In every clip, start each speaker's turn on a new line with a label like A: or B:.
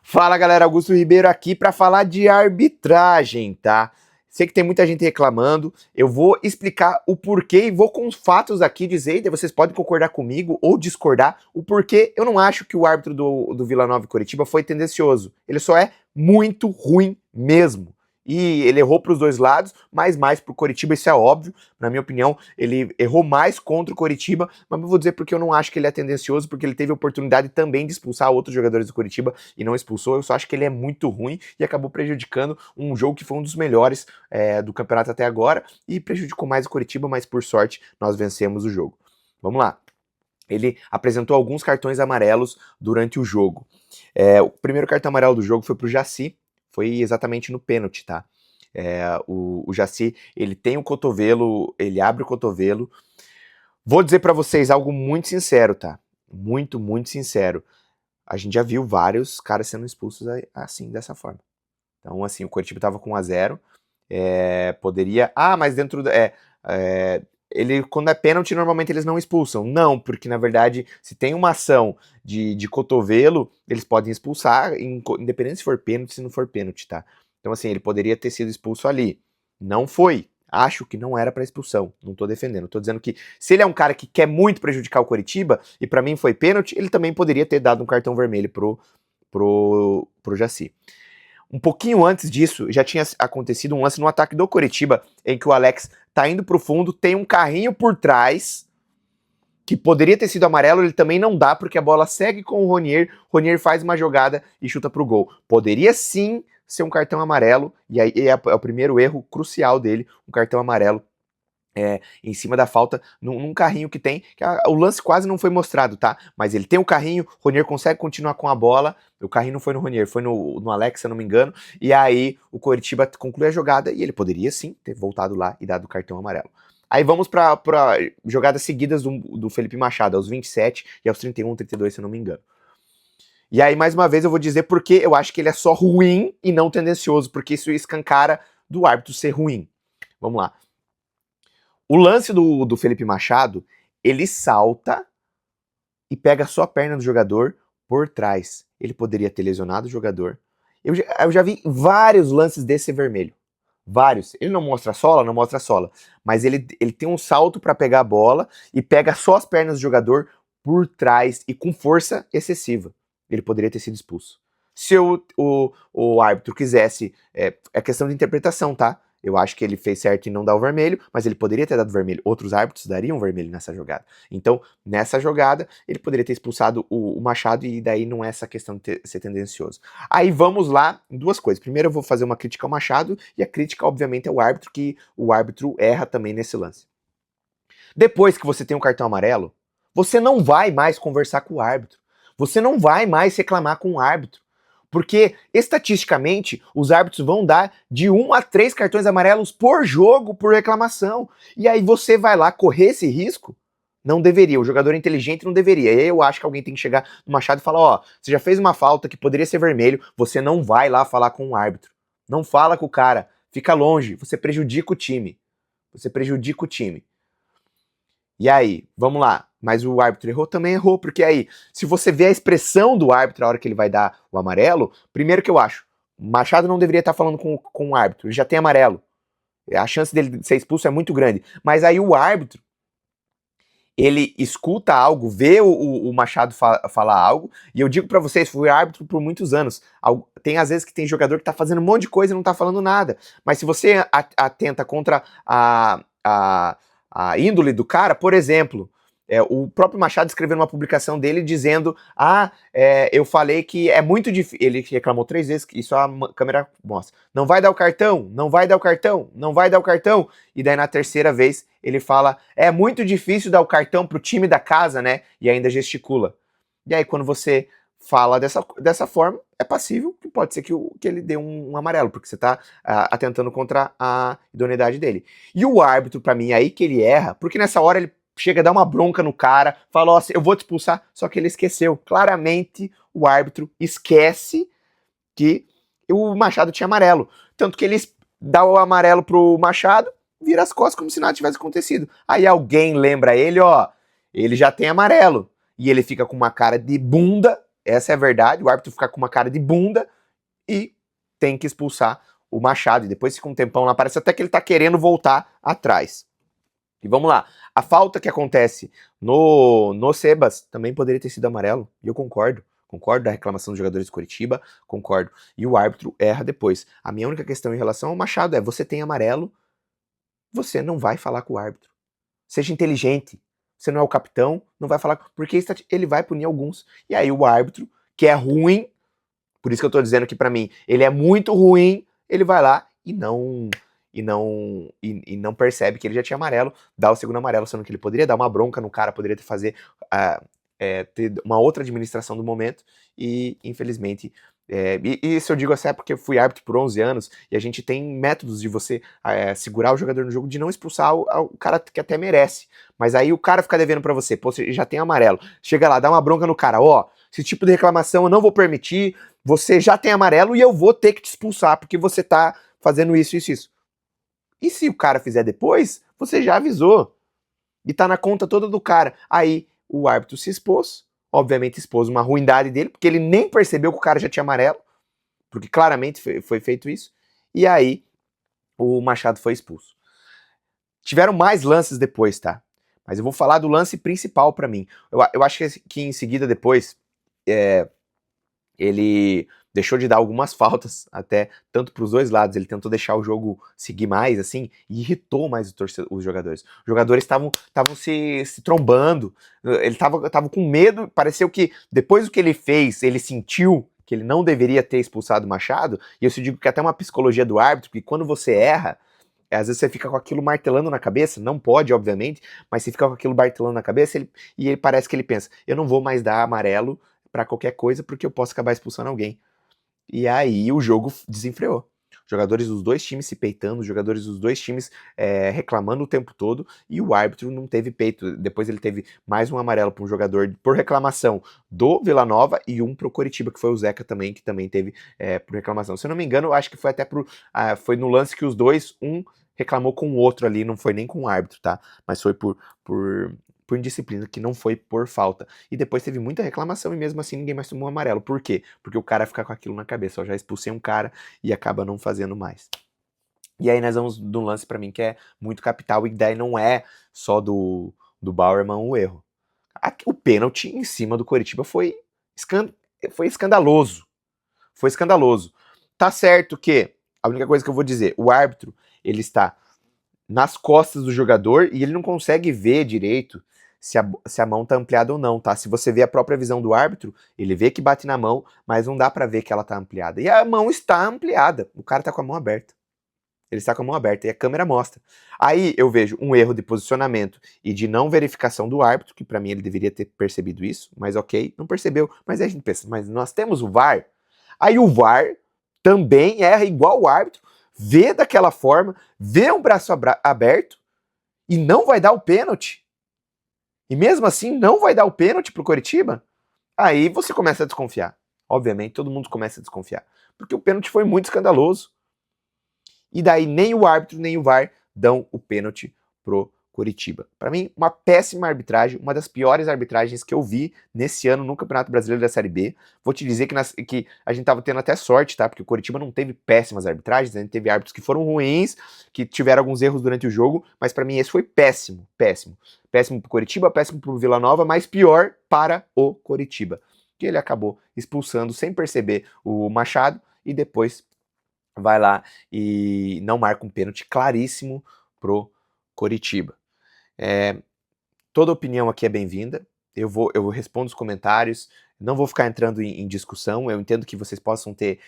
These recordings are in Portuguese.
A: Fala galera, Augusto Ribeiro aqui para falar de arbitragem, tá? Sei que tem muita gente reclamando, eu vou explicar o porquê e vou com os fatos aqui dizer, e vocês podem concordar comigo ou discordar, o porquê eu não acho que o árbitro do Vila Nova e Coritiba foi tendencioso. Ele só é muito ruim mesmo. E ele errou para os dois lados, mas mais para o Coritiba, isso é óbvio. Na minha opinião, ele errou mais contra o Coritiba, mas eu vou dizer porque eu não acho que ele é tendencioso, porque ele teve a oportunidade também de expulsar outros jogadores do Coritiba e não expulsou. Eu só acho que ele é muito ruim e acabou prejudicando um jogo que foi um dos melhores do campeonato até agora e prejudicou mais o Coritiba, mas por sorte nós vencemos o jogo. Vamos lá. Ele apresentou alguns cartões amarelos durante o jogo. O primeiro cartão amarelo do jogo foi pro Jaci, foi exatamente no pênalti, tá? O Jaci, ele tem o cotovelo, ele abre o cotovelo. Vou dizer pra vocês algo muito sincero, tá? Muito, muito sincero. A gente já viu vários caras sendo expulsos assim, dessa forma. Então, assim, o Coritiba tava com 1-0, poderia... mas dentro... ele, quando é pênalti, normalmente eles não expulsam. Não, porque na verdade, se tem uma ação de cotovelo, eles podem expulsar, independente se for pênalti, se não for pênalti, tá? Então, assim, ele poderia ter sido expulso ali. Não foi. Acho que não era pra expulsão. Não tô defendendo. Tô dizendo que se ele é um cara que quer muito prejudicar o Coritiba, e pra mim foi pênalti, ele também poderia ter dado um cartão vermelho pro Jaci. Um pouquinho antes disso, já tinha acontecido um lance no ataque do Coritiba, em que o Alex tá indo pro fundo, tem um carrinho por trás, que poderia ter sido amarelo, ele também não dá, porque a bola segue com o Ronier faz uma jogada e chuta pro gol. Poderia sim ser um cartão amarelo, e aí é o primeiro erro crucial dele, um cartão amarelo em cima da falta, num carrinho que tem, que o lance quase não foi mostrado, tá? Mas ele tem o carrinho, o Ronier consegue continuar com a bola, o carrinho não foi no Ronier, foi no Alex, se eu não me engano, e aí o Coritiba conclui a jogada, e ele poderia sim ter voltado lá e dado o cartão amarelo. Aí vamos para jogadas seguidas do Felipe Machado, aos 27 e aos 31, 32, se eu não me engano. E aí, mais uma vez, eu vou dizer porque eu acho que ele é só ruim e não tendencioso, porque isso escancara do árbitro ser ruim. Vamos lá. O lance do Felipe Machado, ele salta e pega só a perna do jogador por trás. Ele poderia ter lesionado o jogador. Eu já vi vários lances desse vermelho. Vários. Ele não mostra a sola, não mostra a sola. Mas ele tem um salto para pegar a bola e pega só as pernas do jogador por trás e com força excessiva. Ele poderia ter sido expulso. Se o árbitro quisesse... É questão de interpretação, tá? Eu acho que ele fez certo em não dar o vermelho, mas ele poderia ter dado vermelho. Outros árbitros dariam vermelho nessa jogada. Então, nessa jogada, ele poderia ter expulsado o Machado e daí não é essa questão de ser tendencioso. Aí vamos lá, duas coisas. Primeiro eu vou fazer uma crítica ao Machado e a crítica, obviamente, é o árbitro, que o árbitro erra também nesse lance. Depois que você tem um cartão amarelo, você não vai mais conversar com o árbitro. Você não vai mais reclamar com o árbitro. Porque, estatisticamente, os árbitros vão dar de 1 a 3 cartões amarelos por jogo por reclamação. E aí você vai lá correr esse risco? Não deveria. O jogador inteligente não deveria. Eu acho que alguém tem que chegar no Machado e falar, ó, você já fez uma falta que poderia ser vermelho, você não vai lá falar com o árbitro. Não fala com o cara. Fica longe. Você prejudica o time. Você prejudica o time. E aí, vamos lá. Mas o árbitro errou? Também errou, porque aí, se você vê a expressão do árbitro na hora que ele vai dar o amarelo, primeiro que eu acho, Machado não deveria estar falando com o árbitro, ele já tem amarelo. A chance dele ser expulso é muito grande. Mas aí o árbitro, ele escuta algo, vê o Machado falar algo, e eu digo pra vocês, fui árbitro por muitos anos. Tem às vezes que tem jogador que tá fazendo um monte de coisa e não tá falando nada. Mas se você atenta contra a índole do cara, por exemplo, o próprio Machado escreveu numa publicação dele dizendo, eu falei que é muito difícil, ele reclamou 3 vezes, isso a câmera mostra, não vai dar o cartão, não vai dar o cartão, não vai dar o cartão, e daí na terceira vez ele fala, é muito difícil dar o cartão pro time da casa, né, e ainda gesticula. E aí quando você fala dessa forma, é passível que pode ser que ele dê um amarelo, porque você tá atentando contra a idoneidade dele. E o árbitro, pra mim, é aí que ele erra, porque nessa hora ele chega a dar uma bronca no cara, fala, ó, eu vou te expulsar, só que ele esqueceu. Claramente, o árbitro esquece que o Machado tinha amarelo. Tanto que ele dá o amarelo pro Machado, vira as costas como se nada tivesse acontecido. Aí alguém lembra ele, ó, ele já tem amarelo. E ele fica com uma cara de bunda, essa é a verdade, o árbitro fica com uma cara de bunda e tem que expulsar o Machado, e depois fica um tempão lá, parece até que ele tá querendo voltar atrás. E vamos lá, a falta que acontece no Sebas também poderia ter sido amarelo, e eu concordo. Concordo da reclamação dos jogadores de Curitiba, concordo. E o árbitro erra depois. A minha única questão em relação ao Machado é, você tem amarelo, você não vai falar com o árbitro. Seja inteligente. Você não é o capitão, não vai falar, porque ele vai punir alguns. E aí o árbitro, que é ruim, por isso que eu tô dizendo que pra mim, ele é muito ruim, ele vai lá e não percebe que ele já tinha amarelo, dá o segundo amarelo, sendo que ele poderia dar uma bronca no cara, poderia ter uma outra administração do momento, e infelizmente, e isso eu digo assim, porque eu fui árbitro por 11 anos, e a gente tem métodos de você segurar o jogador no jogo, de não expulsar o cara que até merece, mas aí o cara fica devendo pra você, pô, você já tem amarelo, chega lá, dá uma bronca no cara, ó, esse tipo de reclamação eu não vou permitir, você já tem amarelo e eu vou ter que te expulsar, porque você tá fazendo isso, isso, isso. E se o cara fizer depois, você já avisou. E tá na conta toda do cara. Aí o árbitro se expôs, obviamente expôs uma ruindade dele, porque ele nem percebeu que o cara já tinha amarelo, porque claramente foi feito isso. E aí o Machado foi expulso. Tiveram mais lances depois, tá? Mas eu vou falar do lance principal pra mim. Eu acho que em seguida depois, ele deixou de dar algumas faltas, até, tanto para os dois lados, ele tentou deixar o jogo seguir mais, assim, e irritou mais os jogadores. Os jogadores estavam se trombando, ele tava com medo, pareceu que depois do que ele fez, ele sentiu que ele não deveria ter expulsado o Machado, e eu digo que até uma psicologia do árbitro, que quando você erra, às vezes você fica com aquilo martelando na cabeça, não pode, obviamente, mas você fica com aquilo martelando na cabeça, e ele parece que ele pensa, eu não vou mais dar amarelo pra qualquer coisa, porque eu posso acabar expulsando alguém. E aí o jogo desenfreou. Jogadores dos dois times se peitando, jogadores dos dois times reclamando o tempo todo, e o árbitro não teve peito. Depois ele teve mais um amarelo para um jogador por reclamação do Vila Nova e um pro Coritiba, que foi o Zeca também, que também teve por reclamação. Se eu não me engano, acho que foi até foi no lance que os dois, um reclamou com o outro ali, não foi nem com o árbitro, tá? Mas foi por indisciplina, que não foi por falta. E depois teve muita reclamação e mesmo assim ninguém mais tomou amarelo. Por quê? Porque o cara fica com aquilo na cabeça. Eu já expulsei um cara e acaba não fazendo mais. E aí nós vamos de um lance pra mim que é muito capital e daí não é só do Bauerman o erro. O pênalti em cima do Coritiba foi escandaloso. Foi escandaloso. Tá certo que, a única coisa que eu vou dizer, o árbitro, ele está nas costas do jogador e ele não consegue ver direito se a mão tá ampliada ou não, tá? Se você vê a própria visão do árbitro, ele vê que bate na mão, mas não dá pra ver que ela tá ampliada. E a mão está ampliada, o cara tá com a mão aberta. Ele está com a mão aberta e a câmera mostra. Aí eu vejo um erro de posicionamento e de não verificação do árbitro, que pra mim ele deveria ter percebido isso, mas ok, não percebeu. Mas aí a gente pensa, mas nós temos o VAR? Aí o VAR também erra igual o árbitro, vê daquela forma, vê um braço aberto e não vai dar o pênalti. E mesmo assim não vai dar o pênalti pro Coritiba. Aí você começa a desconfiar. Obviamente todo mundo começa a desconfiar. Porque o pênalti foi muito escandaloso. E daí nem o árbitro nem o VAR dão o pênalti pro Coritiba. Para mim, uma péssima arbitragem, uma das piores arbitragens que eu vi nesse ano no Campeonato Brasileiro da Série B. Vou te dizer que a gente tava tendo até sorte, tá? Porque o Coritiba não teve péssimas arbitragens, a gente teve árbitros que foram ruins, que tiveram alguns erros durante o jogo, mas para mim esse foi péssimo, péssimo. Péssimo pro Coritiba, péssimo pro Vila Nova, mas pior para o Coritiba, que ele acabou expulsando sem perceber o Machado e depois vai lá e não marca um pênalti claríssimo pro Coritiba. Toda opinião aqui é bem-vinda. Eu respondo os comentários, não vou ficar entrando em discussão. Eu entendo que vocês possam ter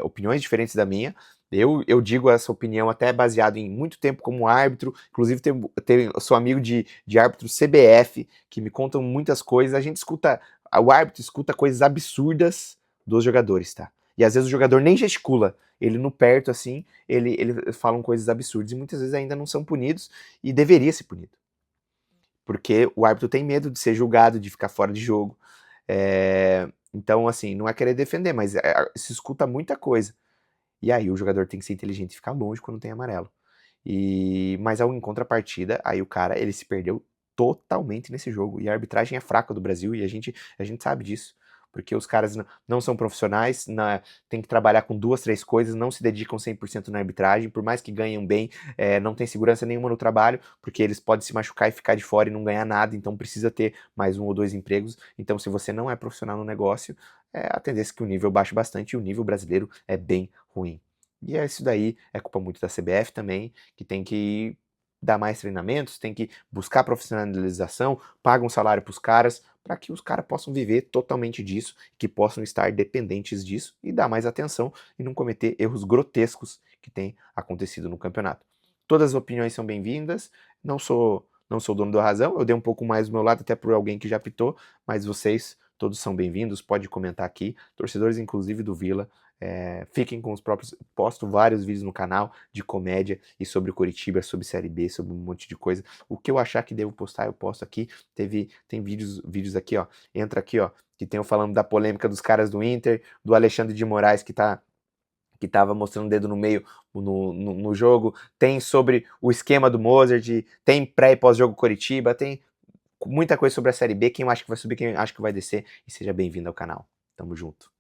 A: opiniões diferentes da minha. Eu digo essa opinião até baseado em muito tempo como árbitro, inclusive sou amigo de árbitro CBF, que me contam muitas coisas. A gente escuta, o árbitro escuta coisas absurdas dos jogadores, tá? E às vezes o jogador nem gesticula, ele no perto assim, ele falam coisas absurdas e muitas vezes ainda não são punidos e deveria ser punido. Porque o árbitro tem medo de ser julgado, de ficar fora de jogo. Então, assim, não é querer defender, mas se escuta muita coisa. E aí o jogador tem que ser inteligente e ficar longe quando tem amarelo. Mas em contrapartida, aí o cara, ele se perdeu totalmente nesse jogo. E a arbitragem é fraca do Brasil e a gente sabe disso. Porque os caras não são profissionais, tem que trabalhar com 2, 3 coisas, não se dedicam 100% na arbitragem, por mais que ganhem bem, não tem segurança nenhuma no trabalho, porque eles podem se machucar e ficar de fora e não ganhar nada, então precisa ter mais 1 ou 2 empregos. Então, se você não é profissional no negócio, a tendência é que o nível baixe bastante e o nível brasileiro é bem ruim. E isso daí é culpa muito da CBF também, que tem que dar mais treinamentos, tem que buscar profissionalização, paga um salário para os caras, para que os caras possam viver totalmente disso, que possam estar dependentes disso e dar mais atenção e não cometer erros grotescos que tem acontecido no campeonato. Todas as opiniões são bem-vindas, não sou dono da razão, eu dei um pouco mais do meu lado até por alguém que já pitou, mas vocês todos são bem-vindos, pode comentar aqui, torcedores inclusive do Vila, fiquem com os próprios. Posto vários vídeos no canal de comédia e sobre o Coritiba, sobre Série B, sobre um monte de coisa. O que eu achar que devo postar, eu posto aqui. Tem vídeos aqui, ó. Entra aqui, ó. Que tem eu falando da polêmica dos caras do Inter, do Alexandre de Moraes que tava mostrando o dedo no meio no jogo. Tem sobre o esquema do Mozart, tem pré e pós-jogo Coritiba, tem muita coisa sobre a Série B. Quem acha que vai subir, quem acha que vai descer. E seja bem-vindo ao canal. Tamo junto.